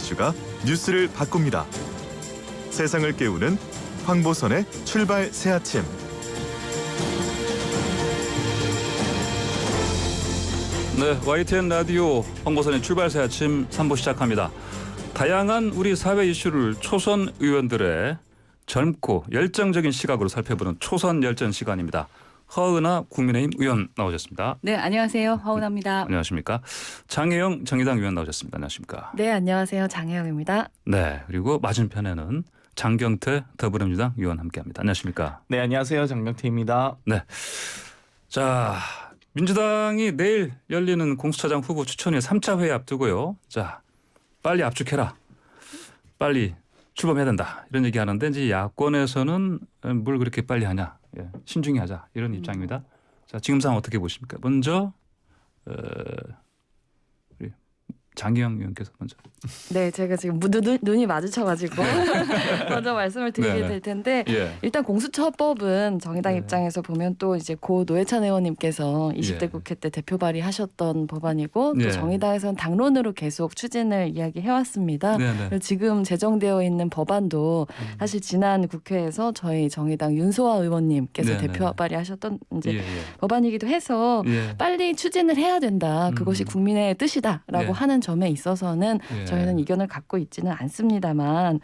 이슈가 뉴스를 바꿉니다. 세상을 깨우는 황보선의 출발 새아침. 네, YTN 라디오 황보선의 출발 새아침 3부 시작합니다. 다양한 우리 사회 이슈를 초선 의원들의 젊고 열정적인 시각으로 살펴보는 초선 열전 시간입니다. 허은하 국민의힘 의원 나오셨습니다. 네, 안녕하세요. 허은하입니다. 안녕하십니까. 장혜영 정의당 의원 나오셨습니다. 안녕하십니까. 네, 안녕하세요. 장혜영입니다. 네, 그리고 맞은편에는 장경태 더불어민주당 의원 함께합니다. 안녕하십니까. 네, 안녕하세요. 장경태입니다. 네, 자 민주당이 내일 열리는 공수처장 후보 추천위 3차 회의 앞두고요. 자, 빨리 압축해라. 빨리 출범해야 된다. 이런 얘기하는데 이제 야권에서는 뭘 그렇게 빨리 하냐. 예, 신중히 하자. 이런 입장입니다. 자, 지금 상황 어떻게 보십니까? 먼저 우리 장혜영 의원께서 먼저. 네, 제가 지금 눈이 마주쳐가지고 먼저 말씀을 드리게 네네. 될 텐데 예. 일단 공수처법은 정의당 네. 입장에서 보면 또 이제 고 노회찬 의원님께서 20대 예. 국회 때 대표 발의하셨던 법안이고 예. 또 정의당에서는 당론으로 계속 추진을 이야기해왔습니다. 네네. 그리고 지금 제정되어 있는 법안도 사실 지난 국회에서 저희 정의당 윤소아 의원님께서 네네. 대표 발의하셨던 이제 예, 예. 법안이기도 해서 예. 빨리 추진을 해야 된다. 그것이 국민의 뜻이다라고 예. 하는 점에 있어서는 예. 저희는 의견을 갖고 있지는 않습니다만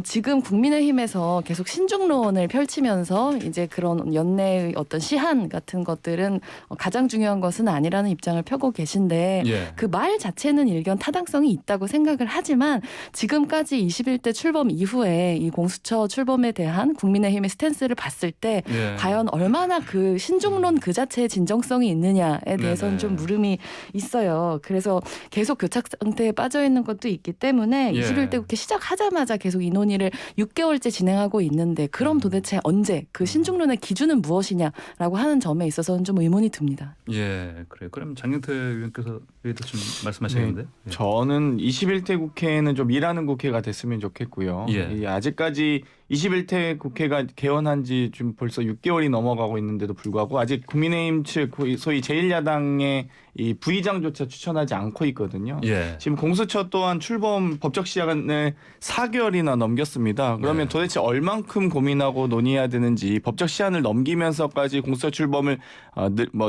지금 국민의힘에서 계속 신중론을 펼치면서 이제 그런 연내의 어떤 시한 같은 것들은 가장 중요한 것은 아니라는 입장을 펴고 계신데 예. 그 말 자체는 일견 타당성이 있다고 생각을 하지만 지금까지 21대 출범 이후에 이 공수처 출범에 대한 국민의힘의 스탠스를 봤을 때 예. 과연 얼마나 그 신중론 그 자체의 진정성이 있느냐에 대해서는 네네. 좀 물음이 있어요. 그래서 계속 교착 상태에 빠져 있는 것도 있기 때문에 예. 21대 국회 시작하자마자 계속 이 논의를 6개월째 진행하고 있는데 그럼 도대체 언제 그 신중론의 기준은 무엇이냐라고 하는 점에 있어서는 좀 의문이 듭니다. 예, 그래요. 그럼 장경태 의원께서 여기도 좀 말씀하시는데. 예. 저는 21대 국회는 좀 일하는 국회가 됐으면 좋겠고요. 예. 이 아직까지 21대 국회가 개원한 지 좀 벌써 6개월이 넘어가고 있는데도 불구하고 아직 국민의힘 측 소위 제1야당의 이 부의장조차 추천하지 않고 있거든요. 예. 지금 공수처 또한 출범 법적 시간을 4개월이나 넘겼습니다. 그러면 네. 도대체 얼만큼 고민하고 논의해야 되는지 법적 시한을 넘기면서까지 공수처 출범을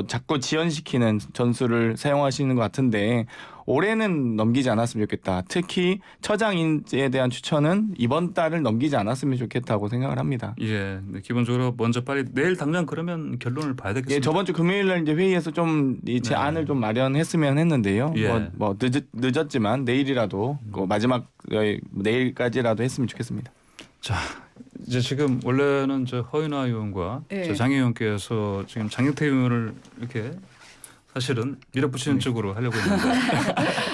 자꾸 지연시키는 전술을 사용하시는 것 같은데 올해는 넘기지 않았으면 좋겠다. 특히 처장 인재에 대한 추천은 이번 달을 넘기지 않았으면 좋겠다고 생각을 합니다. 예. 네, 기본적으로 먼저 빨리 내일 당장 그러면 결론을 봐야 되겠습니다. 예, 저번 주 금요일 날 이제 회의에서 좀 이 네. 제안을 좀 마련했으면 했는데요. 예. 늦었지만 내일이라도 마지막 내일까지라도 했으면 좋겠습니다. 자, 이제 지금 원래는 저 허윤하 의원과 예. 저 장혜 의원께서 지금 장경태 의원을 이렇게 사실은 밀어붙이는 쪽으로 하려고 했는데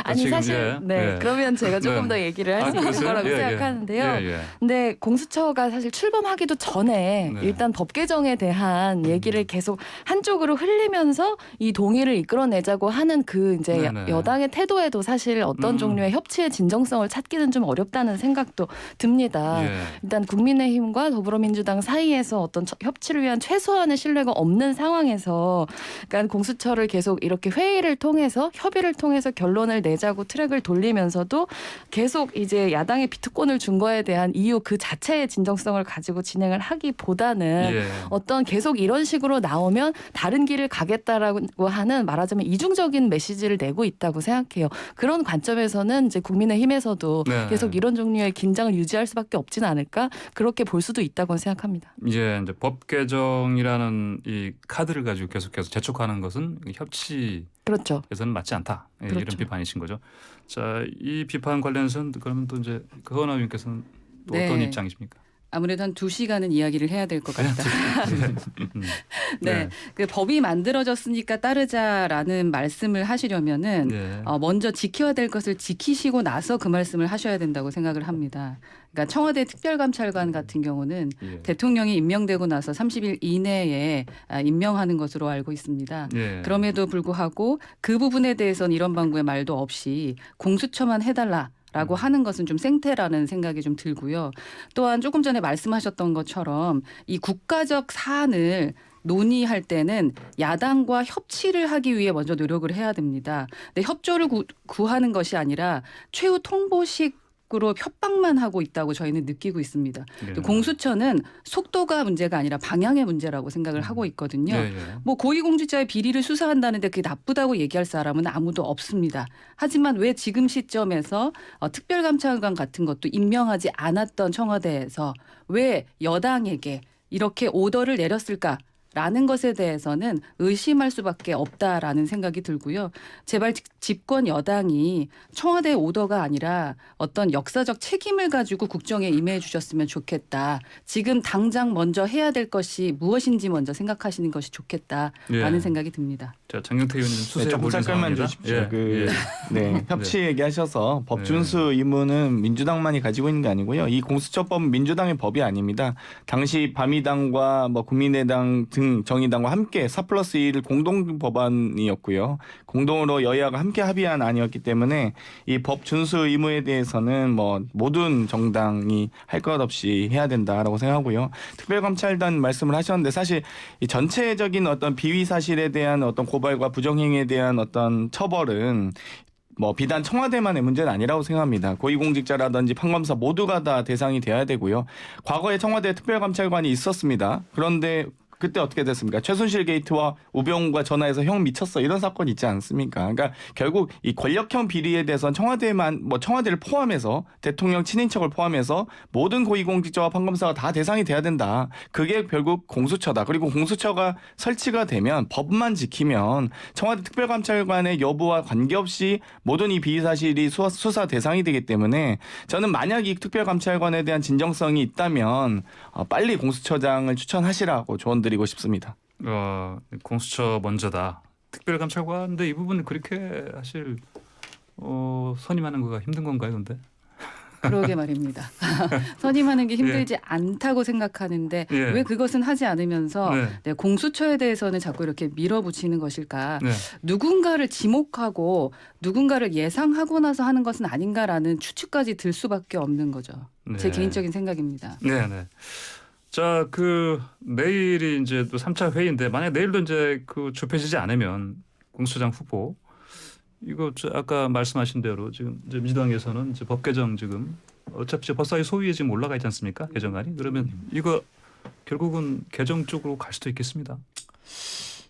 아니 지금, 사실 예, 네 예. 그러면 제가 조금 네. 더 얘기를 할 수 있을 그러세요? 거라고 예, 예. 생각하는데요. 예, 예. 근데 공수처가 사실 출범하기도 전에 네. 일단 법 개정에 대한 얘기를 계속 한쪽으로 흘리면서 이 동의를 이끌어내자고 하는 그 이제 네네. 여당의 태도에도 사실 어떤 종류의 협치의 진정성을 찾기는 좀 어렵다는 생각도 듭니다. 예. 일단 국민의힘과 더불어민주당 사이에서 어떤 협치를 위한 최소한의 신뢰가 없는 상황에서 그러니까 공수처를 계속 이렇게 회의를 통해서 협의를 통해서 결론을 내자고 트랙을 돌리면서도 계속 이제 야당의 비트콘을 준 거에 대한 이유 그 자체의 진정성을 가지고 진행을 하기보다는 예. 어떤 계속 이런 식으로 나오면 다른 길을 가겠다라고 하는 말하자면 이중적인 메시지를 내고 있다고 생각해요. 그런 관점에서는 이제 국민의힘에서도 네. 계속 이런 종류의 긴장을 유지할 수밖에 없지는 않을까 그렇게 볼 수도 있다고 생각합니다. 이제 법 개정이라는 이 카드를 가지고 계속해서 재촉하는 것은 협치에서는 그렇죠. 맞지 않다. 예, 그렇죠. 이런 비판이신 거죠. 자, 이 비판 관련해서는 그러면 또 이제 허은하 의원께서는 또 네. 어떤 입장이십니까? 아무래도 한 2시간은 이야기를 해야 될 것 같다. 네, 네. 그 법이 만들어졌으니까 따르자라는 말씀을 하시려면은 네. 먼저 지켜야 될 것을 지키시고 나서 그 말씀을 하셔야 된다고 생각을 합니다. 그러니까 청와대 특별감찰관 같은 경우는 예. 대통령이 임명되고 나서 30일 이내에 임명하는 것으로 알고 있습니다. 예. 그럼에도 불구하고 그 부분에 대해서는 이런 방구의 말도 없이 공수처만 해달라. 라고 하는 것은 좀 생태라는 생각이 좀 들고요. 또한 조금 전에 말씀하셨던 것처럼 이 국가적 사안을 논의할 때는 야당과 협치를 하기 위해 먼저 노력을 해야 됩니다. 근데 협조를 구하는 것이 아니라 최후 통보식 계속적으로 협박만 하고 있다고 저희는 느끼고 있습니다. 예. 공수처는 속도가 문제가 아니라 방향의 문제라고 생각을 하고 있거든요. 예, 예. 뭐 고위공직자의 비리를 수사한다는데 그게 나쁘다고 얘기할 사람은 아무도 없습니다. 하지만 왜 지금 시점에서 특별감찰관 같은 것도 임명하지 않았던 청와대에서 왜 여당에게 이렇게 오더를 내렸을까? 라는 것에 대해서는 의심할 수밖에 없다라는 생각이 들고요. 제발 집권 여당이 청와대의 오더가 아니라 어떤 역사적 책임을 가지고 국정에 임해 주셨으면 좋겠다. 지금 당장 먼저 해야 될 것이 무엇인지 먼저 생각하시는 것이 좋겠다라는 예. 생각이 듭니다. 자, 장경태 의원님 수세에 조금 몰린 잠깐만 상황입니다. 주십시오. 예. 네, 협치 얘기하셔서 법 준수 의무는 민주당만이 가지고 있는 게 아니고요. 이 공수처법은 민주당의 법이 아닙니다. 당시 바미당과 뭐 국민의당 등 정의당과 함께 4+1 공동 법안이었고요. 공동으로 여야가 함께 합의한 안이었기 때문에 이 법 준수 의무에 대해서는 뭐 모든 정당이 할 것 없이 해야 된다라고 생각하고요. 특별감찰단 말씀을 하셨는데 사실 이 전체적인 어떤 비위 사실에 대한 어떤 고발과 부정행위에 대한 어떤 처벌은 뭐 비단 청와대만의 문제는 아니라고 생각합니다. 고위공직자라든지 판검사 모두가 다 대상이 돼야 되고요. 과거에 청와대 특별감찰관이 있었습니다. 그런데 그때 어떻게 됐습니까? 최순실 게이트와 우병우가 전화해서 형 미쳤어 이런 사건이 있지 않습니까? 그러니까 결국 이 권력형 비리에 대해서는 청와대를 포함해서 대통령 친인척을 포함해서 모든 고위공직자와 판검사가 다 대상이 돼야 된다. 그게 결국 공수처다. 그리고 공수처가 설치가 되면 법만 지키면 청와대 특별감찰관의 여부와 관계없이 모든 이 비위 사실이 수사 대상이 되기 때문에 저는 만약 이 특별감찰관에 대한 진정성이 있다면 빨리 공수처장을 추천하시라고 조언드리고 싶습니다. 공수처 먼저다. 특별감찰관. 근데 이 부분은 그렇게 사실 선임하는 거가 힘든 건가요, 근데? 그러게 말입니다. 선임하는 게 힘들지 않다고 생각하는데 예. 왜 그것은 하지 않으면서 네. 공수처에 대해서는 자꾸 이렇게 밀어붙이는 것일까? 네. 누군가를 지목하고 누군가를 예상하고 나서 하는 것은 아닌가라는 추측까지 들 수밖에 없는 거죠. 제 네. 개인적인 생각입니다. 네, 네. 자, 내일이 이제 또 3차 회의인데 만약 내일도 이제 좁혀지지 않으면 공수처장 후보 이거 아까 말씀하신 대로 지금 이제 민주당에서는 이제 법 개정 지금 어차피 법사위 소위에 지금 올라가 있지 않습니까? 개정안이. 그러면 이거 결국은 개정 쪽으로 갈 수도 있겠습니다.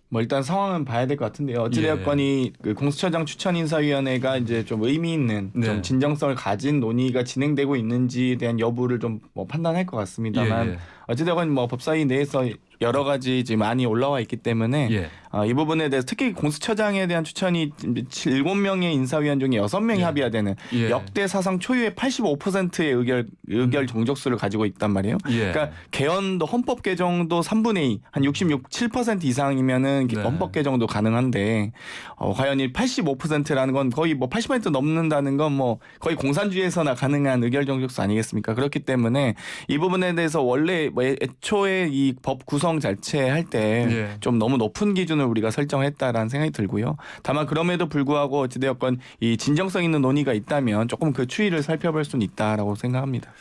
뭐 일단 상황은 봐야 될 것 같은데요. 어찌되었건 그 공수처장 추천인사위원회가 이제 좀 의미 있는 좀 진정성을 가진 논의가 진행되고 있는지에 대한 여부를 좀 뭐 판단할 것 같습니다만 어찌되건 뭐 법사위 내에서 여러 가지 지금 많이 올라와 있기 때문에 이 부분에 대해서 특히 공수처장에 대한 추천이 7명의 인사위원 중에 6명이 합의하되는 역대 사상 초유의 85%의 의결 정족수를 가지고 있단 말이에요. 그러니까 개헌도 헌법 개정도 3분의 2, 한 7% 이상이면은 헌법 개정도 가능한데 과연 이 85%라는 건 거의 뭐 80% 넘는다는 건 뭐 거의 공산주의에서나 가능한 의결 정족수 아니겠습니까? 그렇기 때문에 이 부분에 대해서 원래 뭐 애초에 이 법 구성 자체 할 때 좀 너무 높은 기준을 우리가 설정했다라는 생각이 들고요. 다만 그럼에도 불구하고 어찌되었건 이 진정성 있는 논의가 있다면 조금 그 추이를 살펴볼 수는 있다라고 생각합니다.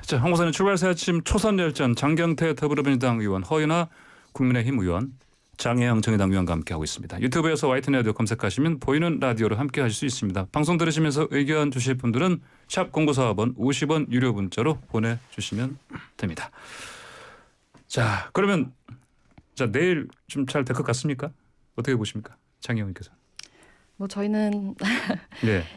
자, 한국사는 출발새 아침 초선 열전 장경태 더불어민주당 의원, 허윤아 국민의힘 의원, 장혜영 정의당 의원과 함께하고 있습니다. 유튜브에서 YTN 라디오 검색하시면 보이는 라디오로 함께하실 수 있습니다. 방송 들으시면서 의견 주실 분들은 샵 0945번 50원 유료 문자로 보내주시면 됩니다. 자, 그러면 내일 좀 잘 될 것 같습니까? 어떻게 보십니까? 장혜영 의원께서. 뭐 저희는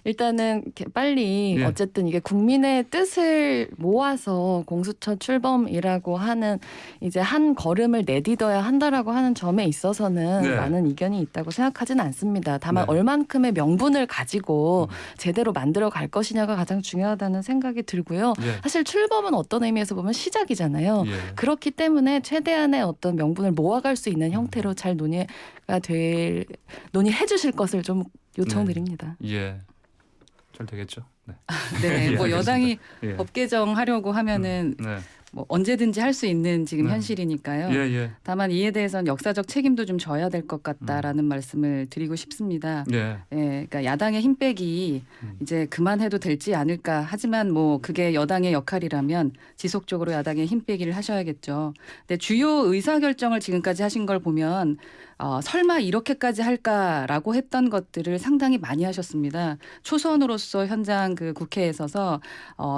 일단은 빨리 예. 어쨌든 이게 국민의 뜻을 모아서 공수처 출범이라고 하는 이제 한 걸음을 내딛어야 한다라고 하는 점에 있어서는 많은 이견이 있다고 생각하지는 않습니다. 다만 얼만큼의 명분을 가지고 제대로 만들어 갈 것이냐가 가장 중요하다는 생각이 들고요. 사실 출범은 어떤 의미에서 보면 시작이잖아요. 그렇기 때문에 최대한의 어떤 명분을 모아갈 수 있는 형태로 잘 논의해 주실 것을 좀 요청드립니다. 잘 되겠죠. 뭐 여당이 법 개정하려고 하면은 뭐 언제든지 할 수 있는 지금 네. 현실이니까요. 예, 예. 다만 이에 대해서는 역사적 책임도 좀 져야 될 것 같다라는 말씀을 드리고 싶습니다. 예. 예, 그러니까 야당의 힘빼기 이제 그만해도 될지 않을까. 하지만 뭐 그게 여당의 역할이라면 지속적으로 야당의 힘빼기를 하셔야겠죠. 근데 주요 의사결정을 지금까지 하신 걸 보면 설마 이렇게까지 할까라고 했던 것들을 상당히 많이 하셨습니다. 초선으로서 현장 그 국회에 서서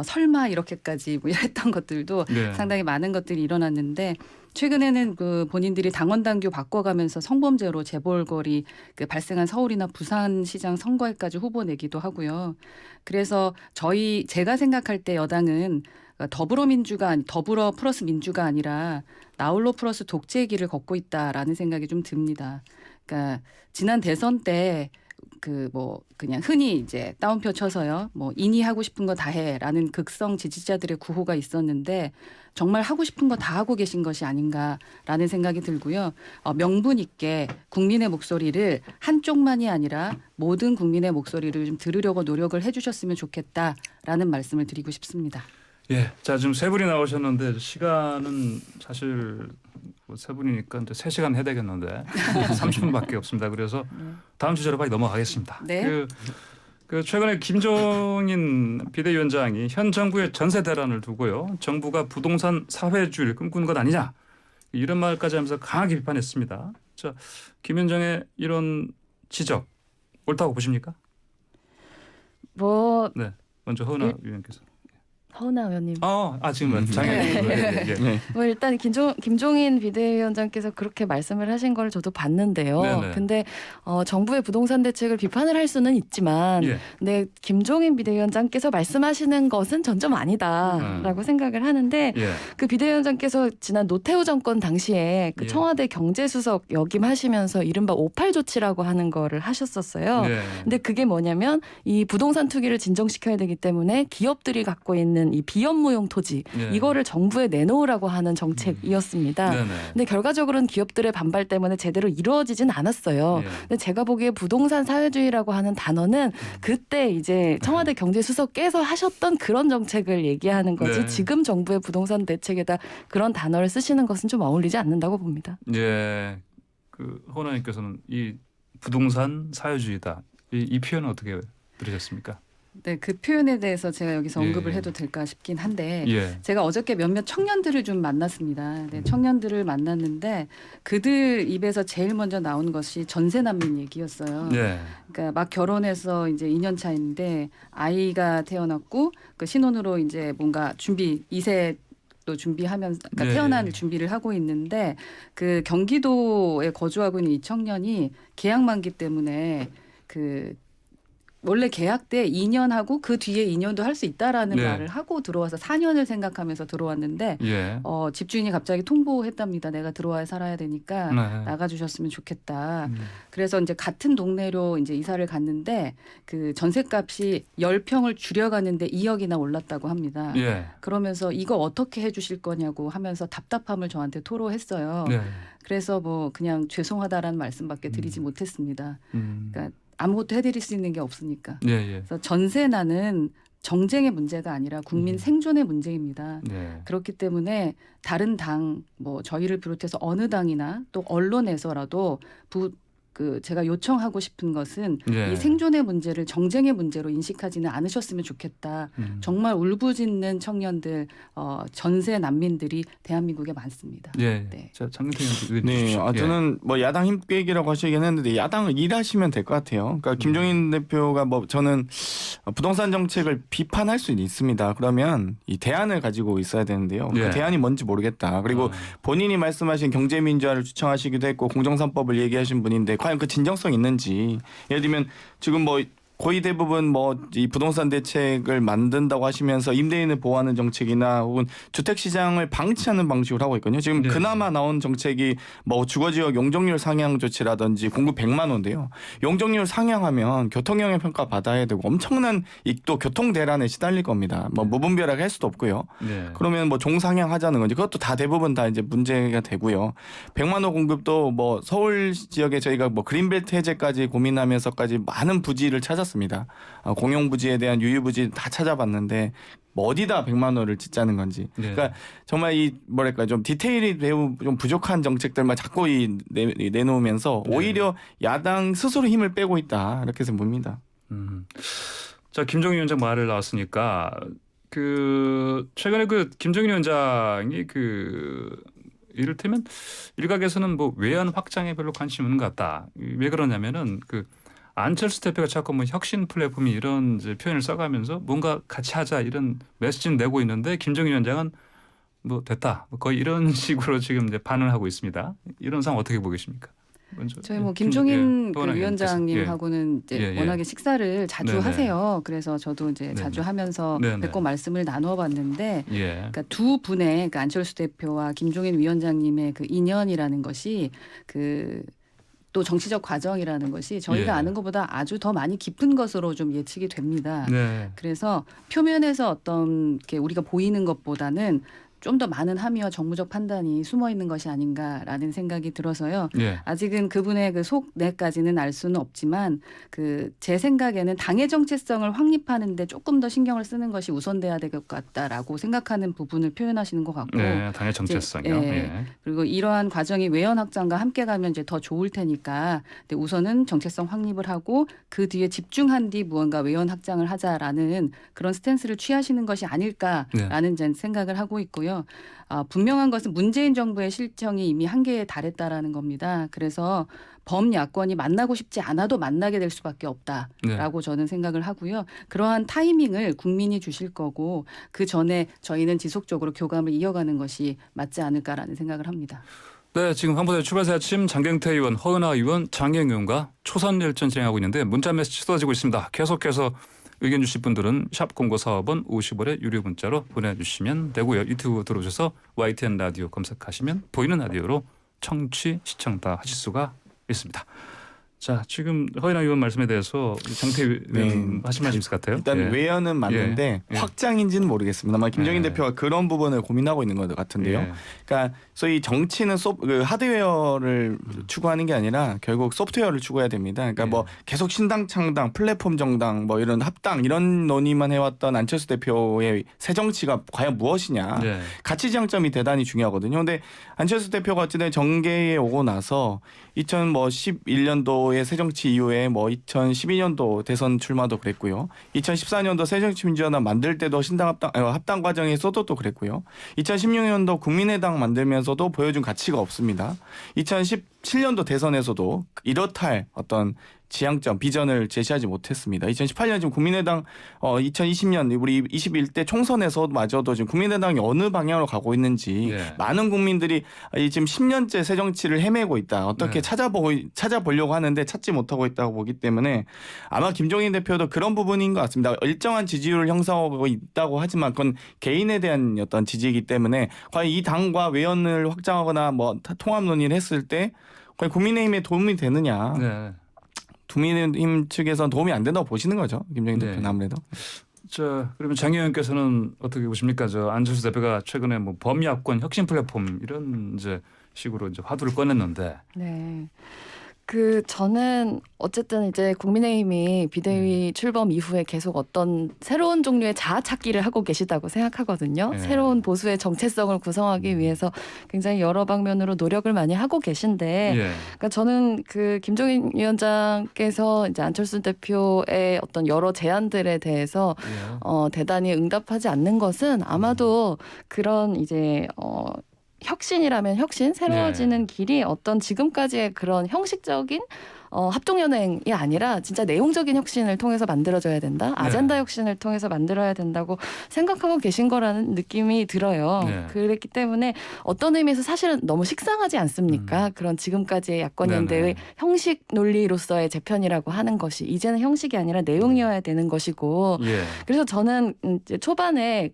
설마 이렇게까지 뭐 이랬던 것들도 네. 상당히 많은 것들이 일어났는데 최근에는 그 본인들이 당원 당규 바꿔가면서 성범죄로 재벌거리 그 발생한 서울이나 부산시장 선거에까지 후보 내기도 하고요. 그래서 제가 생각할 때 여당은 더불어 플러스 민주가 아니라 나홀로 플러스 독재의 길을 걷고 있다라는 생각이 좀 듭니다. 그러니까 지난 대선 때 그냥 흔히 이제 따옴표 쳐서요. 뭐 인이 하고 싶은 거 다 해라는 극성 지지자들의 구호가 있었는데 정말 하고 싶은 거 다 하고 계신 것이 아닌가라는 생각이 들고요. 명분 있게 국민의 목소리를 한쪽만이 아니라 모든 국민의 목소리를 좀 들으려고 노력을 해주셨으면 좋겠다라는 말씀을 드리고 싶습니다. 예. 자, 지금 세 분이 나오셨는데 시간은 사실 세 분이니까 이제 3시간 해야 되겠는데 30분밖에 없습니다. 그래서 다음 주제로 빨리 넘어가겠습니다. 네. 그 최근에 김종인 비대위원장이 현 정부의 전세 대란을 두고요. 정부가 부동산 사회주의를 꿈꾸는 것 아니냐 이런 말까지 하면서 강하게 비판했습니다. 자, 김 위원장의 이런 지적 옳다고 보십니까? 뭐 네. 먼저 허은하 위원께서. 허은하 의원님. 지금 장애. 네. 뭐 일단 김종인 비대위원장께서 그렇게 말씀을 하신 걸 저도 봤는데요. 네네. 근데 정부의 부동산 대책을 비판을 할 수는 있지만 예. 근데 김종인 비대위원장께서 말씀하시는 것은 전좀 아니다라고 생각을 하는데 예. 그 비대위원장께서 지난 노태우 정권 당시에 그 예. 청와대 경제수석 역임하시면서 이른바 58 조치라고 하는 거를 하셨었어요. 예. 근데 그게 뭐냐면 이 부동산 투기를 진정시켜야 되기 때문에 기업들이 갖고 있는 이 비업무용 토지 예. 이거를 정부에 내놓으라고 하는 정책이었습니다. 네네. 근데 결과적으로는 기업들의 반발 때문에 제대로 이루어지진 않았어요. 예. 근데 제가 보기에 부동산 사회주의라고 하는 단어는 그때 이제 청와대 경제수석께서 하셨던 그런 정책을 얘기하는 거지 네. 지금 정부의 부동산 대책에다 그런 단어를 쓰시는 것은 좀 어울리지 않는다고 봅니다. 예. 그 허은하님께서는 이 부동산 사회주의다. 이 표현은 어떻게 들으셨습니까? 네, 그 표현에 대해서 제가 여기서 언급을 예. 해도 될까 싶긴 한데 예. 제가 어저께 몇몇 청년들을 좀 만났습니다. 네, 청년들을 만났는데 그들 입에서 제일 먼저 나온 것이 전세 난민 얘기였어요. 예. 그러니까 막 결혼해서 이제 2년 차인데 아이가 태어났고 그 신혼으로 이제 뭔가 2세 또 준비하면서 그러니까 네. 태어날 준비를 하고 있는데 그 경기도에 거주하고 있는 이 청년이 계약 만기 때문에 원래 계약 때 2년 하고 그 뒤에 2년도 할 수 있다라는 네. 말을 하고 들어와서 4년을 생각하면서 들어왔는데 예. 집주인이 갑자기 통보했답니다. 내가 들어와야 살아야 되니까 네. 나가주셨으면 좋겠다. 그래서 이제 같은 동네로 이제 이사를 갔는데 그 전셋값이 10평을 줄여갔는데 2억이나 올랐다고 합니다. 예. 그러면서 이거 어떻게 해주실 거냐고 하면서 답답함을 저한테 토로했어요. 네. 그래서 뭐 그냥 죄송하다라는 말씀밖에 드리지 못했습니다. 음. 그러니까 아무것도 해드릴 수 있는 게 없으니까. 예, 예. 그래서 전세난은 정쟁의 문제가 아니라 국민 생존의 문제입니다. 네. 그렇기 때문에 다른 당, 뭐 저희를 비롯해서 어느 당이나 또 언론에서라도 제가 요청하고 싶은 것은 예. 이 생존의 문제를 정쟁의 문제로 인식하지는 않으셨으면 좋겠다. 정말 울부짖는 청년들, 전세 난민들이 대한민국에 많습니다. 예. 네. 자, 장경태 의원 네, 주십시오. 저는 뭐 야당 힘빼기라고 하시긴 했는데 야당을 일하시면 될 것 같아요. 그러니까 김종인 대표가 뭐 저는 부동산 정책을 비판할 수는 있습니다. 그러면 이 대안을 가지고 있어야 되는데요. 예. 그 대안이 뭔지 모르겠다. 그리고 본인이 말씀하신 경제민주화를 주창하시기도 했고 공정산법을 얘기하신 분인데 과연 그 진정성 있는지 예를 들면 지금 뭐 거의 대부분 뭐 이 부동산 대책을 만든다고 하시면서 임대인을 보호하는 정책이나 혹은 주택 시장을 방치하는 방식으로 하고 있거든요. 지금 네. 그나마 나온 정책이 뭐 주거지역 용적률 상향 조치라든지 공급 100만 원인데요. 용적률 상향하면 교통영향 평가 받아야 되고 엄청난 또 교통 대란에 시달릴 겁니다. 뭐 무분별하게 할 수도 없고요. 네. 그러면 뭐 종상향하자는 건지 그것도 다 대부분 다 이제 문제가 되고요. 100만 원 공급도 뭐 서울 지역에 저희가 뭐 그린벨트 해제까지 고민하면서까지 많은 부지를 찾았 찾았습니다. 공용부지에 대한 유유부지 다 찾아봤는데 뭐 어디다 100만 원을 짓자는 건지. 네. 그러니까 정말 이 뭐랄까 좀 디테일이 매우 좀 부족한 정책들만 자꾸 내놓으면서 네. 오히려 야당 스스로 힘을 빼고 있다 이렇게 해서 봅니다. 자, 김종인 위원장 말을 나왔으니까 최근에 김종인 위원장이 이를테면 일각에서는 뭐 외연 확장에 별로 관심이 없는 것 같다. 왜 그러냐면은 안철수 대표가 자꾸 뭐 혁신 플랫폼이 이런 이제 표현을 써가면서 뭔가 같이 하자 이런 메시지는 내고 있는데 김종인 위원장은 뭐 됐다. 뭐 거의 이런 식으로 지금 이제 반응을 하고 있습니다. 이런 상황 어떻게 보고 계십니까? 먼저 저희 뭐 김종인 허은하 위원장님하고는 이제 예, 예. 워낙에 식사를 자주 네네. 하세요. 그래서 저도 이제 네네. 자주 하면서 네네. 뵙고 말씀을 나눠봤는데, 예. 그러니까 두 분의 그러니까 안철수 대표와 김종인 위원장님의 그 인연이라는 것이 또 정치적 과정이라는 것이 저희가 예. 아는 것보다 아주 더 많이 깊은 것으로 좀 예측이 됩니다. 네. 그래서 표면에서 어떤 게 우리가 보이는 것보다는 좀 더 많은 함의와 정무적 판단이 숨어 있는 것이 아닌가라는 생각이 들어서요. 예. 아직은 그분의 그 속내까지는 알 수는 없지만 제 생각에는 당의 정체성을 확립하는데 조금 더 신경을 쓰는 것이 우선돼야 될 것 같다라고 생각하는 부분을 표현하시는 것 같고, 네, 당의 정체성이요. 이제, 예. 그리고 이러한 과정이 외연 확장과 함께 가면 이제 더 좋을 테니까 근데 우선은 정체성 확립을 하고 그 뒤에 집중한 뒤 무언가 외연 확장을 하자라는 그런 스탠스를 취하시는 것이 아닐까라는 네. 생각을 하고 있고요. 분명한 것은 문재인 정부의 실정이 이미 한계에 달했다라는 겁니다. 그래서 범야권이 만나고 싶지 않아도 만나게 될 수밖에 없다라고 저는 생각을 하고요. 그러한 타이밍을 국민이 주실 거고 그 전에 저희는 지속적으로 교감을 이어가는 것이 맞지 않을까라는 생각을 합니다. 네, 지금 황보대 출발새 아침 장경태 의원, 허은하 의원, 장경 의원과 초선 열전 진행하고 있는데 문자 메시지 쏟아지고 있습니다. 계속해서 의견 주실 분들은 샵 0945번 50원의 유료 문자로 보내주시면 되고요. 유튜브 들어오셔서 YTN 라디오 검색하시면 보이는 라디오로 청취, 시청 다 하실 수가 있습니다. 자, 지금 허인하 의원 말씀에 대해서 장태 의원 하신 말씀 있을 것 같아요. 일단 예. 외연은 맞는데 예. 확장인지는 모르겠습니다만 김종인 예. 대표가 그런 부분을 고민하고 있는 것 같은데요. 예. 그러니까 소위 정치는 하드웨어를 추구하는 게 아니라 결국 소프트웨어를 추구해야 됩니다. 그러니까 예. 뭐 계속 신당 창당, 플랫폼 정당, 뭐 이런 합당 이런 논의만 해왔던 안철수 대표의 새 정치가 과연 무엇이냐. 예. 가치 지향점이 대단히 중요하거든요. 근데 안철수 대표가 어쨌든 정계에 오고 나서 2011년도의 새정치 이후에 2012년도 대선 출마도 그랬고요. 2014년도 새정치민주연합 만들 때도 신당 합당 과정에서도 또 그랬고요. 2016년도 국민의당 만들면서도 보여준 가치가 없습니다. 2017년도 대선에서도 이렇다 할 어떤 지향점, 비전을 제시하지 못했습니다. 2018년 지금 국민의당 2020년 우리 21대 총선에서마저도 지금 국민의당이 어느 방향으로 가고 있는지 예. 많은 국민들이 지금 10년째 새 정치를 헤매고 있다. 어떻게 네. 찾아보려고 하는데 찾지 못하고 있다고 보기 때문에 아마 김종인 대표도 그런 부분인 것 같습니다. 일정한 지지율을 형성하고 있다고 하지만 그건 개인에 대한 어떤 지지이기 때문에 과연 이 당과 외연을 확장하거나 뭐 통합 논의를 했을 때 과연 국민의힘에 도움이 되느냐. 네. 국민의힘 측에서는 도움이 안 된다고 보시는 거죠. 김종인 네. 대표는 아무래도. 자, 그러면 장 의원께서는 어떻게 보십니까? 안철수 대표가 최근에 뭐 범야권 혁신 플랫폼 이런 이제 식으로 이제 화두를 꺼냈는데. 네. 저는 어쨌든 이제 국민의힘이 비대위 출범 이후에 계속 어떤 새로운 종류의 자아 찾기를 하고 계시다고 생각하거든요. 네. 새로운 보수의 정체성을 구성하기 위해서 굉장히 여러 방면으로 노력을 많이 하고 계신데, 예. 그러니까 저는 김종인 위원장께서 이제 안철수 대표의 어떤 여러 제안들에 대해서 예. 대단히 응답하지 않는 것은 아마도 그런 이제 혁신이라면 혁신, 새로워지는 길이 어떤 지금까지의 그런 형식적인 합동연행이 아니라 진짜 내용적인 혁신을 통해서 만들어져야 된다. 아젠다 혁신을 통해서 만들어야 된다고 생각하고 계신 거라는 느낌이 들어요. 네. 그랬기 때문에 어떤 의미에서 사실은 너무 식상하지 않습니까? 그런 지금까지의 야권연대의 네네. 형식 논리로서의 재편이라고 하는 것이 이제는 형식이 아니라 내용이어야 되는 것이고 예. 그래서 저는 이제 초반에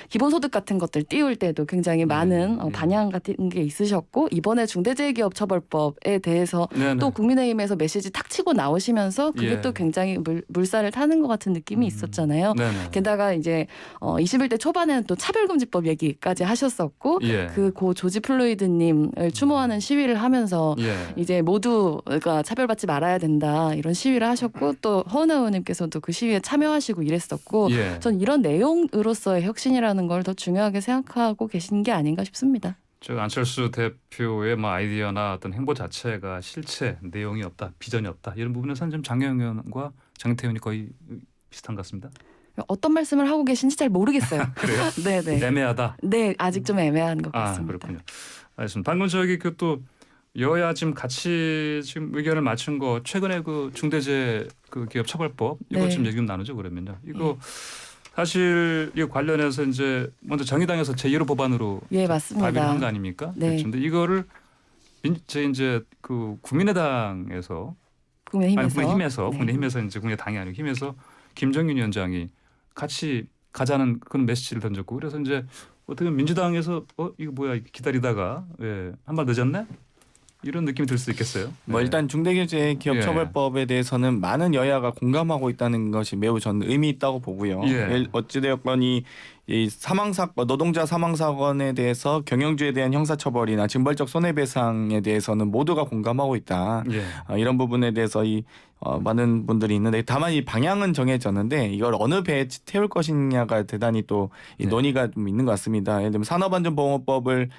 기본소득 같은 것들 띄울 때도 굉장히 많은 예. 반향 같은 게 있으셨고 이번에 중대재해기업처벌법에 대해서 네네. 또 국민의힘에서 대해서 메시지 탁 치고 나오시면서 그게 예. 또 굉장히 물살을 타는 것 같은 느낌이 있었잖아요. 네네. 게다가 이제 21대 초반에는 또 차별금지법 얘기까지 하셨었고 예. 그 고 조지 플로이드님을 추모하는 시위를 하면서 예. 이제 모두가 차별받지 말아야 된다 이런 시위를 하셨고 또 허은하 의원님께서도 그 시위에 참여하시고 이랬었고 예. 전 이런 내용으로서의 혁신이라는 걸 더 중요하게 생각하고 계신 게 아닌가 싶습니다. 저 안철수 대표의 뭐 아이디어나 어떤 행보 자체가 실체 내용이 없다, 비전이 없다 이런 부분에서는 좀 장경영 의원과 장태훈 의원이 거의 비슷한 것 같습니다. 어떤 말씀을 하고 계신지 잘 모르겠어요. 그래요? 네네. 애매하다. 네, 아직 좀 애매한 것 아 같습니다. 그렇군요. 알겠습니다. 방금 저기 그 또 여야 지금 같이 지금 의견을 맞춘 거 최근에 그 중대재해 그 기업 처벌법 이거 네. 좀 얘기 좀 나누죠 그러면요. 이거 사실 이 관련해서 이제 먼저 정의당에서 제1호 법안으로 예, 발의한 맞습니다. 거 아닙니까? 네. 그렇죠. 근데 이거를 이제 그 국민의당에서 국민의힘에서. 네. 국민의힘에서 이제 국민의당이 아니고 힘에서 김정인 위원장이 같이 가자는 그런 메시지를 던졌고 그래서 이제 어떻게 보면 민주당에서 이거 뭐야 기다리다가 한 발 늦었네 이런 느낌이 들 수 있겠어요. 뭐 일단 중대재해기업처벌법에 대해서는 많은 여야가 공감하고 있다는 것이 매우 저는 의미 있다고 보고요. 예. 어찌되었건 이 노동자 사망 사건에 대해서 경영주에 대한 형사처벌이나 징벌적 손해배상에 대해서는 모두가 공감하고 있다. 예. 이런 부분에 대해서 많은 분들이 있는데 다만 이 방향은 정해졌는데 이걸 어느 배에 태울 것이냐가 대단히 또 이 네. 논의가 좀 있는 것 같습니다. 예를 들면 산업안전보호법을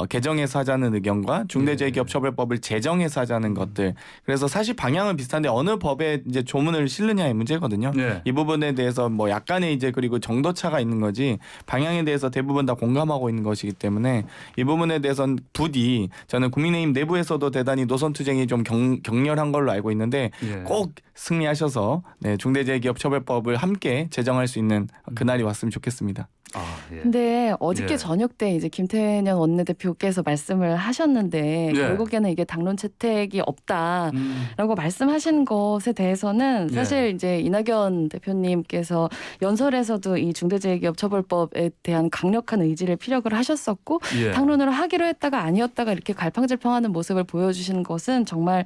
개정해서 하자는 의견과 중대재해기업처벌법을 제정해서 하자는 것들. 그래서 사실 방향은 비슷한데 어느 법에 이제 조문을 실느냐의 문제거든요. 네. 이 부분에 대해서 뭐 약간의 이제 그리고 정도 차가 있는 거지 방향에 대해서 대부분 다 공감하고 있는 것이기 때문에 이 부분에 대해서는 부디 저는 국민의힘 내부에서도 대단히 노선투쟁이 좀 격렬한 걸로 알고 있는데 예. 꼭 승리하셔서 중대재해기업처벌법을 함께 제정할 수 있는 그날이 왔으면 좋겠습니다. 아, 예. 근데 어저께 예. 저녁 때 이제 김태년 원내대표께서 말씀을 하셨는데 예. 결국에는 이게 당론 채택이 없다라고 말씀하신 것에 대해서는 예. 사실 이제 이낙연 대표님께서 연설에서도 이 중대재해기업처벌법에 대한 강력한 의지를 피력을 하셨었고 예. 당론으로 하기로 했다가 아니었다가 이렇게 갈팡질팡하는 모습을 보여주시는 것은 정말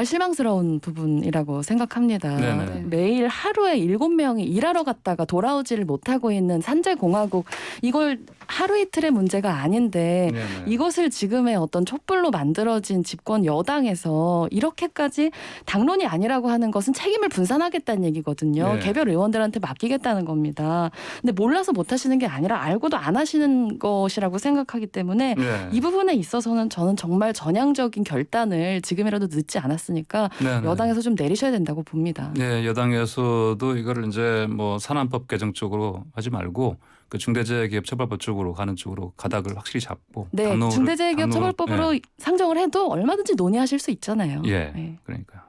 실망스러운 부분이라고 생각합니다. 네네. 매일 하루에 7명이 일하러 갔다가 돌아오지를 못하고 있는 산재공화국 이걸 하루 이틀의 문제가 아닌데 네네. 이것을 지금의 어떤 촛불로 만들어진 집권 여당에서 이렇게까지 당론이 아니라고 하는 것은 책임을 분산하겠다는 얘기거든요. 네. 개별 의원들한테 맡기겠다는 겁니다. 근데 몰라서 못하시는 게 아니라 알고도 안 하시는 것이라고 생각하기 때문에 네. 이 부분에 있어서는 저는 정말 전향적인 결단을 지금이라도 늦지 않았으니까 네네. 여당에서 좀 내리셔야 된다고 봅니다. 네, 여당에서도 이거를 이제 뭐 산안법 개정 쪽으로 하지 말고 그 중대재해기업처벌법 쪽으로 가는 쪽으로 가닥을 확실히 잡고 네, 중대재해기업처벌법으로 상정을 해도 얼마든지 논의하실 수 있잖아요. 예, 네. 그러니까.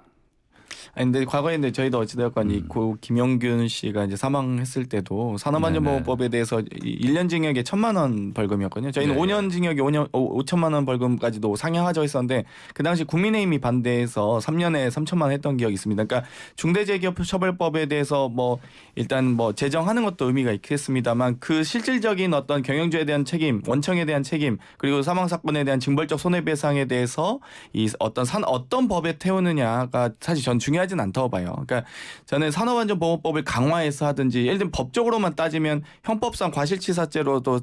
아니, 근데 과거에 근데 저희도 어찌되었건 고 김영균 씨가 이제 사망했을 때도 산업안전보호법에 대해서 1년 징역에 1,000만 원 벌금이었거든요. 저희는 네. 5년 징역에 5천만 원 벌금까지도 상향하자 했었는데 그 당시 국민의힘이 반대해서 3년에 3천만 원 했던 기억이 있습니다. 그러니까 중대재해기업처벌법에 대해서 뭐 일단 뭐 제정하는 것도 의미가 있겠습니다만 그 실질적인 어떤 경영주에 대한 책임, 원청에 대한 책임, 그리고 사망 사건에 대한 징벌적 손해배상에 대해서 이 어떤 법에 태우느냐가 사실 전 중요하진 않다고 봐요. 그러니까 저는 산업안전보호법을 강화해서 하든지 예를 들면 법적으로만 따지면 형법상 과실치사죄로도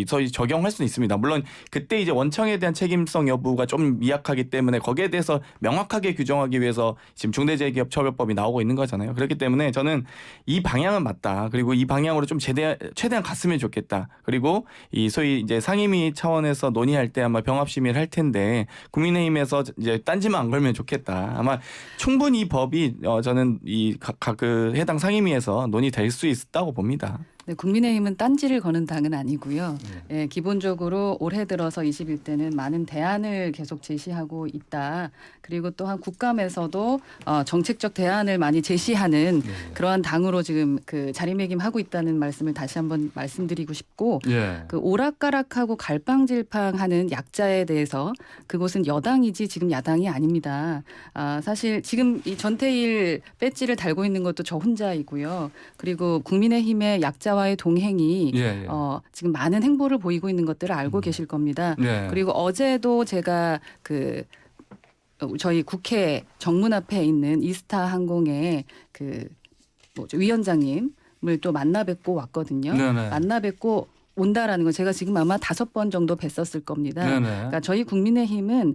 저희 적용할 수는 있습니다. 물론 그때 이제 원청에 대한 책임성 여부가 좀 미약하기 때문에 거기에 대해서 명확하게 규정하기 위해서 지금 중대재해기업처벌법이 나오고 있는 거잖아요. 그렇기 때문에 저는 이 방향은 맞다. 그리고 이 방향으로 좀 최대한 갔으면 좋겠다. 그리고 이 소위 이제 상임위 차원에서 논의할 때 아마 병합심의를 할 텐데 국민의힘에서 이제 딴지만 안 걸면 좋겠다. 아마 충분히 이 법이 저는 이 각 그 해당 상임위에서 논의될 수 있다고 봅니다. 네, 국민의힘은 딴지를 거는 당은 아니고요. 예, 기본적으로 올해 들어서 21대는 많은 대안을 계속 제시하고 있다. 그리고 또한 국감에서도 정책적 대안을 많이 제시하는 그러한 당으로 지금 그 자리매김하고 있다는 말씀을 다시 한번 말씀드리고 싶고 예. 그 오락가락하고 갈팡질팡하는 약자에 대해서 그곳은 여당이지 지금 야당이 아닙니다. 사실 지금 이 전태일 배지를 달고 있는 것도 저 혼자이고요. 그리고 국민의힘의 약자와의 동행이 예. 지금 많은 행보를 보이고 있는 것들을 알고 계실 겁니다. 예. 그리고 어제도 제가 그 저희 국회 정문 앞에 있는 이스타 항공의 그 위원장님을 또 만나 뵙고 왔거든요. 네네. 만나 뵙고 온다라는 건 제가 지금 아마 5번 정도 뵀었을 겁니다. 네네. 그러니까 저희 국민의힘은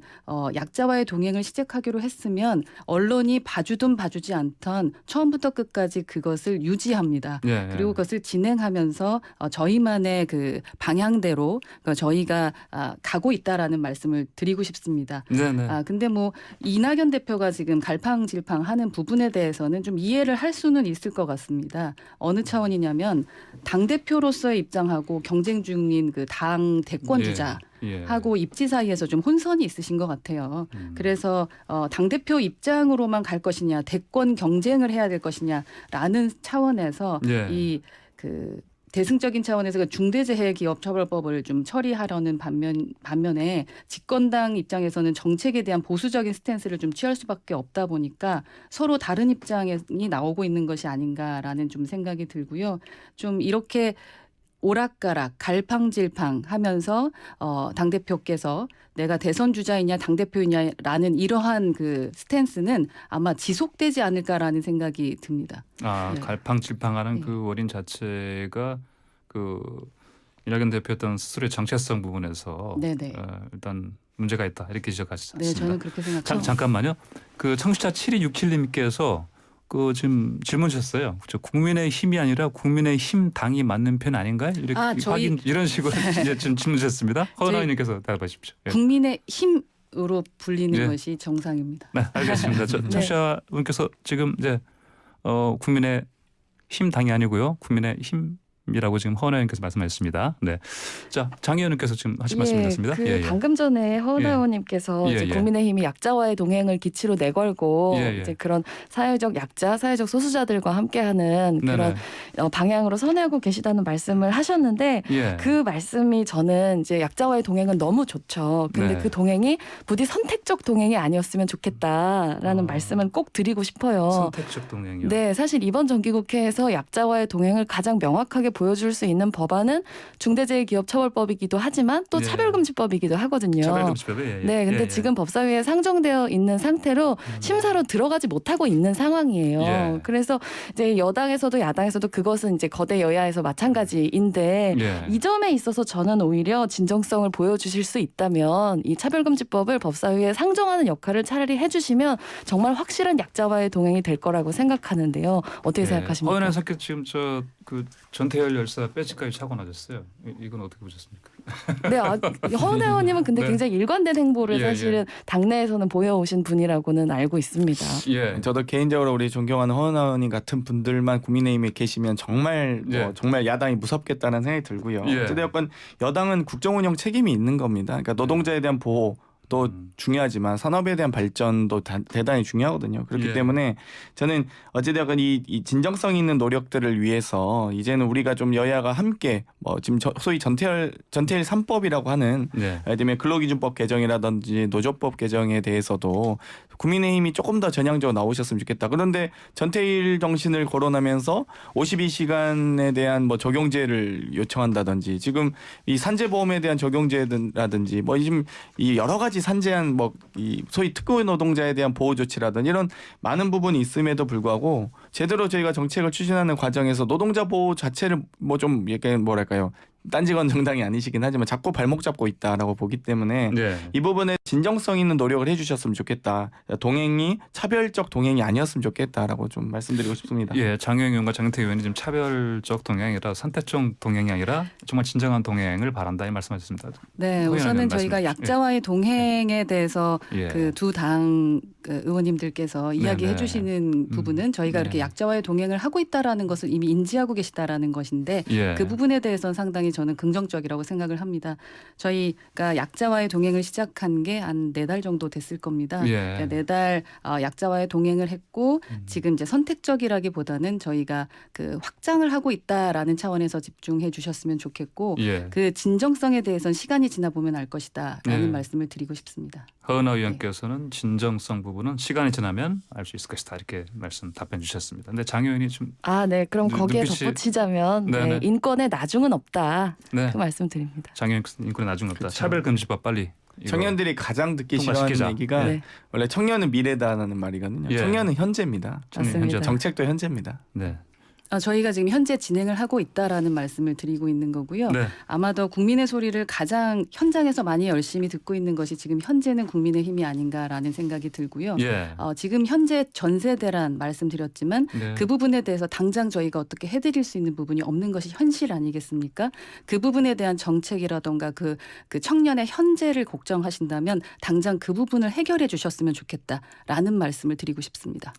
약자와의 동행을 시작하기로 했으면 언론이 봐주든 봐주지 않던 처음부터 끝까지 그것을 유지합니다. 예, 예. 그리고 그것을 진행하면서 저희만의 그 방향대로 그러니까 저희가 가고 있다라는 말씀을 드리고 싶습니다. 네네. 근데 뭐 이낙연 대표가 지금 갈팡질팡하는 부분에 대해서는 좀 이해를 할 수는 있을 것 같습니다. 어느 차원이냐면 당 대표로서의 입장하고 경쟁 중인 그 당 대권 주자. 예. 하고 입지 사이에서 좀 혼선이 있으신 것 같아요. 그래서 당 대표 입장으로만 갈 것이냐, 대권 경쟁을 해야 될 것이냐라는 차원에서 예. 이 그 대승적인 차원에서 그 중대재해기업처벌법을 좀 처리하려는 반면에 집권당 입장에서는 정책에 대한 보수적인 스탠스를 좀 취할 수밖에 없다 보니까 서로 다른 입장이 나오고 있는 것이 아닌가라는 좀 생각이 들고요. 좀 이렇게 오락가락 갈팡질팡 하면서 당대표께서 내가 대선 주자이냐 당대표이냐라는 이러한 그 스탠스는 아마 지속되지 않을까라는 생각이 듭니다. 네. 갈팡질팡하는 네. 그 원인 자체가 그 이낙연 대표였던 스스로의 정체성 부분에서 네네. 일단 문제가 있다 이렇게 지적하셨습니다. 네, 저는 그렇게 생각합니다. 잠깐만요. 그 청취자 7267님께서 그 지금 질문 주셨어요. 국민의 힘이 아니라 국민의 힘 당이 맞는 편 아닌가요? 이렇게 확인 이런 식으로 이제 지금 질문 주셨습니다. 허은아님께서 답하십시오. 예. 국민의 힘으로 불리는 예. 것이 정상입니다. 네, 알겠습니다. 청취자분께서 지금 이제 국민의 힘 당이 아니고요. 국민의 힘이라고 지금 허은 의원께서 말씀하셨습니다. 네, 자 장 의원님께서 지금 하신 말씀이었습니다. 그 방금 전에 허은 의원님께서 예, 이제 예. 국민의힘이 약자와의 동행을 기치로 내걸고 예, 예. 이제 그런 사회적 약자, 사회적 소수자들과 함께하는 그런 방향으로 선회하고 계시다는 말씀을 하셨는데 예. 그 말씀이 저는 이제 약자와의 동행은 너무 좋죠. 근데 네. 그 동행이 부디 선택적 동행이 아니었으면 좋겠다라는 말씀은 꼭 드리고 싶어요. 선택적 동행이요. 네, 사실 이번 정기국회에서 약자와의 동행을 가장 명확하게 보여줄 수 있는 법안은 중대재해기업처벌법이기도 하지만 또 예. 차별금지법이기도 하거든요. 차별금지법이 예, 예. 네, 근데 예, 예. 지금 법사위에 상정되어 있는 상태로 심사로 들어가지 못하고 있는 상황이에요. 예. 그래서 이제 여당에서도 야당에서도 그것은 이제 거대 여야에서 마찬가지인데 예. 이 점에 있어서 저는 오히려 진정성을 보여주실 수 있다면 이 차별금지법을 법사위에 상정하는 역할을 차라리 해주시면 정말 확실한 약자와의 동행이 될 거라고 생각하는데요. 어떻게 생각하십니까? 허은아 선교 지금 그 전태열 열사 배지까지 차고 나셨어요. 이건 어떻게 보셨습니까? 네, 허은 의원님은 근데 네. 굉장히 일관된 행보를 예, 사실은 당내에서는 보여오신 분이라고는 알고 있습니다. 예. 저도 개인적으로 우리 존경하는 허은 의원님 같은 분들만 국민의힘에 계시면 정말 예. 정말 야당이 무섭겠다는 생각이 들고요. 예. 어쨌든 여당은 국정운영 책임이 있는 겁니다. 그러니까 노동자에 대한 보호 또 중요하지만 산업에 대한 발전도 대단히 중요하거든요. 그렇기 예. 때문에 저는 어찌되건 이 진정성 있는 노력들을 위해서 이제는 우리가 좀 여야가 함께 지금 소위 전태일 3법이라고 하는 네. 예를 들면 근로기준법 개정이라든지 노조법 개정에 대해서도 국민의힘이 조금 더 전향적으로 나오셨으면 좋겠다. 그런데 전태일 정신을 거론하면서 52시간에 대한 적용제를 요청한다든지 지금 이 산재보험에 대한 적용제라든지 지금 이 여러 가지 산재한 이 소위 특고 노동자에 대한 보호 조치라든지 이런 많은 부분이 있음에도 불구하고 제대로 저희가 정책을 추진하는 과정에서 노동자 보호 자체를 좀 이렇게 뭐랄까요? 딴지건 정당이 아니시긴 하지만 자꾸 발목 잡고 있다라고 보기 때문에 네. 이 부분에 진정성 있는 노력을 해주셨으면 좋겠다. 동행이 차별적 동행이 아니었으면 좋겠다라고 좀 말씀드리고 싶습니다. 예, 장영희 의원과 장태 의원이 지금 차별적 동행이라 선택적 동행이 아니라 정말 진정한 동행을 바란다 이 말씀하셨습니다. 네, 허연 우선은 의원 저희가 말씀. 약자와의 동행에 대해서 예. 그 두 당 의원님들께서 이야기해 네네. 주시는 부분은 저희가 네. 이렇게 약자와의 동행을 하고 있다라는 것을 이미 인지하고 계시다라는 것인데 예. 그 부분에 대해서는 상당히 저는 긍정적이라고 생각을 합니다. 저희가 약자와의 동행을 시작한 게 한 4달 정도 됐을 겁니다. 예. 4달 약자와의 동행을 했고 지금 이제 선택적이라기보다는 저희가 그 확장을 하고 있다라는 차원에서 집중해 주셨으면 좋겠고 예. 그 진정성에 대해서는 시간이 지나 보면 알 것이다라는 네. 말씀을 드리고 싶습니다. 허은하 의원께서는 진정성 부분은 시간이 지나면 알 수 있을 것이다 이렇게 답변 주셨습니다. 근데 장 의원이 좀 네. 그럼 거기에 눈빛이- 덧붙이자면 네네. 인권에 나중은 없다. 없다. 네. 그 말씀드립니다. 장애인 인권에 나중 없다. 그렇죠. 차별금지법 빨리. 이거 청년들이 가장 듣기 통과시키자. 싫어하는 얘기가 네. 원래 청년은 미래다라는 말이거든요. 예. 청년은 현재입니다. 청년 맞습니다. 현재 정책도 현재입니다. 네. 저희가 지금 현재 진행을 하고 있다라는 말씀을 드리고 있는 거고요. 네. 아마도 국민의 소리를 가장 현장에서 많이 열심히 듣고 있는 것이 지금 현재는 국민의힘이 아닌가라는 생각이 들고요. 예. 지금 현재 전세 대란 말씀드렸지만 네. 그 부분에 대해서 당장 저희가 어떻게 해드릴 수 있는 부분이 없는 것이 현실 아니겠습니까? 그 부분에 대한 정책이라던가 그 청년의 현재를 걱정하신다면 당장 그 부분을 해결해 주셨으면 좋겠다라는 말씀을 드리고 싶습니다.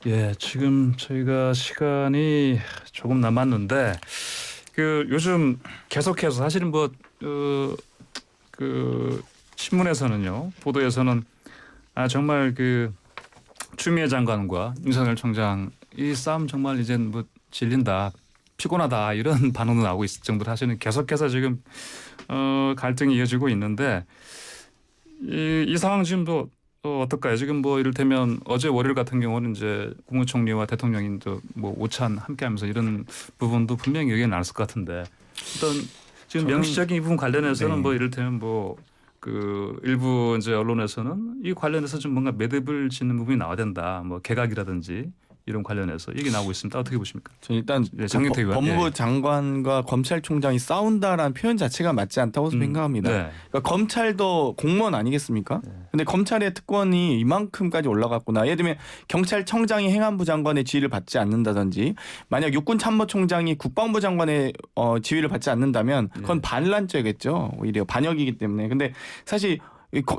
예, 지금 저희가 시간이 조금 남았는데 그 요즘 계속해서 사실은 그 신문에서는요, 보도에서는 정말 그 추미애 장관과 윤석열 총장 이 싸움 정말 이젠 질린다, 피곤하다 이런 반응도 나오고 있을 정도로 사실은 계속해서 지금 갈등이 이어지고 있는데 이 상황 지금도 어떨까요? 지금 이를테면 어제 월요일 같은 경우는 이제 국무총리와 대통령이 오찬 함께하면서 이런 부분도 분명히 의견이 나눴을 것 같은데 어떤 지금 명시적인 이 부분 관련해서는 네. 이를테면 그 일부 이제 언론에서는 이 관련해서 좀 뭔가 매듭을 짓는 부분이 나와야 된다. 개각이라든지 이런 관련해서 얘기 나오고 있습니다. 어떻게 보십니까? 저는 일단 네, 장경태 의원. 법무부 예. 장관과 장관과 검찰총장이 싸운다라는 표현 자체가 맞지 않다고 생각합니다. 네. 그러니까 검찰도 공무원 아니겠습니까? 근데 검찰의 특권이 이만큼까지 올라갔구나. 예를 들면 경찰청장이 행안부 장관의 지위를 받지 않는다든지 만약 육군참모총장이 국방부 장관의 지위를 받지 않는다면 그건 반란죄겠죠. 오히려 반역이기 때문에. 근데 사실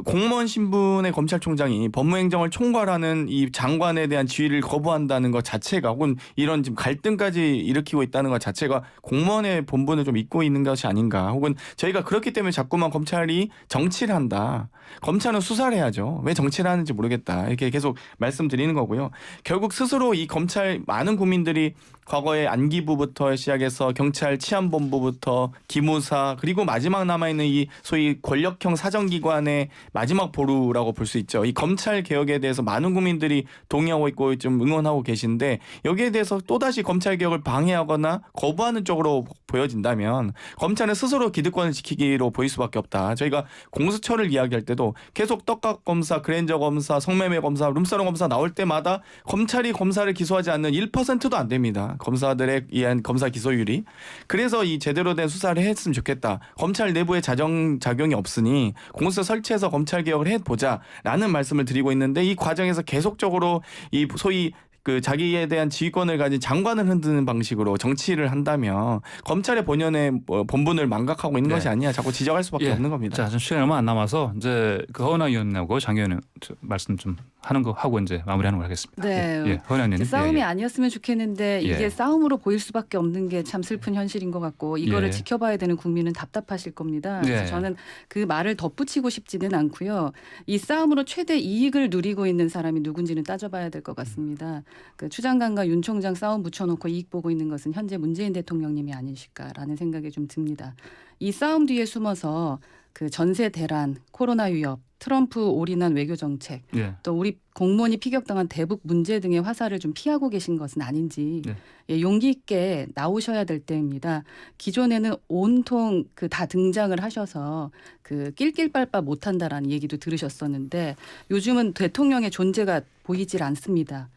공무원 신분의 검찰총장이 법무행정을 총괄하는 이 장관에 대한 지위를 거부한다는 것 자체가 혹은 이런 지금 갈등까지 일으키고 있다는 것 자체가 공무원의 본분을 좀 잊고 있는 것이 아닌가. 혹은 저희가 그렇기 때문에 자꾸만 검찰이 정치를 한다. 검찰은 수사를 해야죠. 왜 정치를 하는지 모르겠다. 이렇게 계속 말씀드리는 거고요. 결국 스스로 이 검찰 많은 국민들이 과거에 안기부부터 시작해서 경찰 치안본부부터 기무사 그리고 마지막 남아있는 이 소위 권력형 사정기관의 마지막 보루라고 볼 수 있죠. 이 검찰 개혁에 대해서 많은 국민들이 동의하고 있고 좀 응원하고 계신데 여기에 대해서 또다시 검찰 개혁을 방해하거나 거부하는 쪽으로 보여진다면 검찰은 스스로 기득권을 지키기로 보일 수밖에 없다. 저희가 공수처를 이야기할 때도 계속 떡값 검사, 그랜저 검사, 성매매 검사, 룸사롱 검사 나올 때마다 검찰이 검사를 기소하지 않는 1%도 안 됩니다. 검사들에 의한 검사 기소율이. 그래서 이 제대로 된 수사를 했으면 좋겠다. 검찰 내부에 자정작용이 없으니 공수처 설치해서 검찰 개혁을 해보자라는 말씀을 드리고 있는데 이 과정에서 계속적으로 이 소위 그 자기에 대한 지휘권을 가진 장관을 흔드는 방식으로 정치를 한다면 검찰의 본연의 본분을 망각하고 있는 네. 것이 아니야. 자꾸 지적할 수밖에 예. 없는 겁니다. 자, 지금 시간이 얼마 안 남아서 이제 그 허은하 의원하고 장 의원님 말씀 좀 하는 거 하고 이제 마무리하는 걸 하겠습니다. 네. 예, 허은하 의원님. 싸움이 아니었으면 좋겠는데 예. 이게 싸움으로 보일 수밖에 없는 게 참 슬픈 현실인 것 같고 이거를 예. 지켜봐야 되는 국민은 답답하실 겁니다. 예. 그래서 저는 그 말을 덧붙이고 싶지는 않고요. 이 싸움으로 최대 이익을 누리고 있는 사람이 누군지는 따져봐야 될 것 같습니다. 그 추 장관과 윤 총장 싸움 붙여놓고 이익 보고 있는 것은 현재 문재인 대통령님이 아니실까라는 생각이 좀 듭니다. 이 싸움 뒤에 숨어서 그 전세 대란, 코로나 위협, 트럼프 올인한 외교 정책, 예. 또 우리 공무원이 피격당한 대북 문제 등의 화살을 좀 피하고 계신 것은 아닌지 네. 예, 용기 있게 나오셔야 될 때입니다. 기존에는 온통 그 다 등장을 하셔서 그 낄낄빨빨 못한다라는 얘기도 들으셨었는데 요즘은 대통령의 존재가 보이질 않습니다.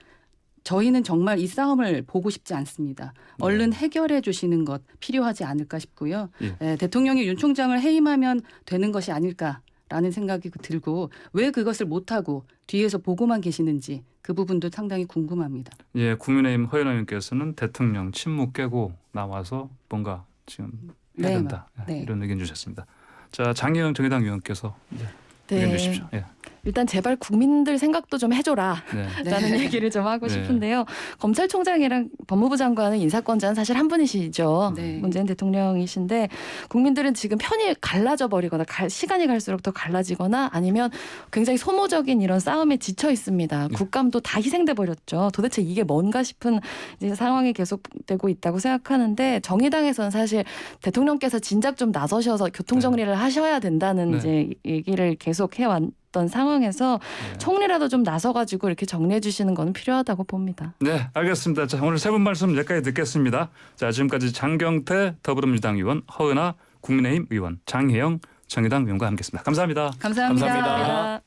저희는 정말 이 싸움을 보고 싶지 않습니다. 얼른 해결해 주시는 것 필요하지 않을까 싶고요. 예. 예, 대통령이 윤 총장을 해임하면 되는 것이 아닐까라는 생각이 들고 왜 그것을 못하고 뒤에서 보고만 계시는지 그 부분도 상당히 궁금합니다. 예, 국민의힘 허연아 의원께서는 대통령 침묵 깨고 나와서 뭔가 지금 해야 네, 된다. 네. 이런 의견 주셨습니다. 자, 장혜영 정의당 의원께서 의견 주십시오. 예. 일단 제발 국민들 생각도 좀 해줘라. 네. 라는 얘기를 좀 하고 네. 싶은데요. 검찰총장이랑 법무부 장관은 인사권자는 사실 한 분이시죠. 네. 문재인 대통령이신데 국민들은 지금 편이 갈라져 버리거나 시간이 갈수록 더 갈라지거나 아니면 굉장히 소모적인 이런 싸움에 지쳐 있습니다. 네. 국감도 다 희생돼 버렸죠. 도대체 이게 뭔가 싶은 이제 상황이 계속되고 있다고 생각하는데 정의당에서는 사실 대통령께서 진작 좀 나서셔서 교통정리를 하셔야 된다는 네. 이제 얘기를 계속 해왔 있었던 상황에서 총리라도 좀 나서가지고 이렇게 정리해 주시는 건 필요하다고 봅니다. 네, 알겠습니다. 자, 오늘 세 분 말씀 여기까지 듣겠습니다. 자, 지금까지 장경태 더불어민주당 의원, 허은하 국민의힘 의원, 장혜영 정의당 의원과 함께했습니다. 감사합니다. 감사합니다. 감사합니다.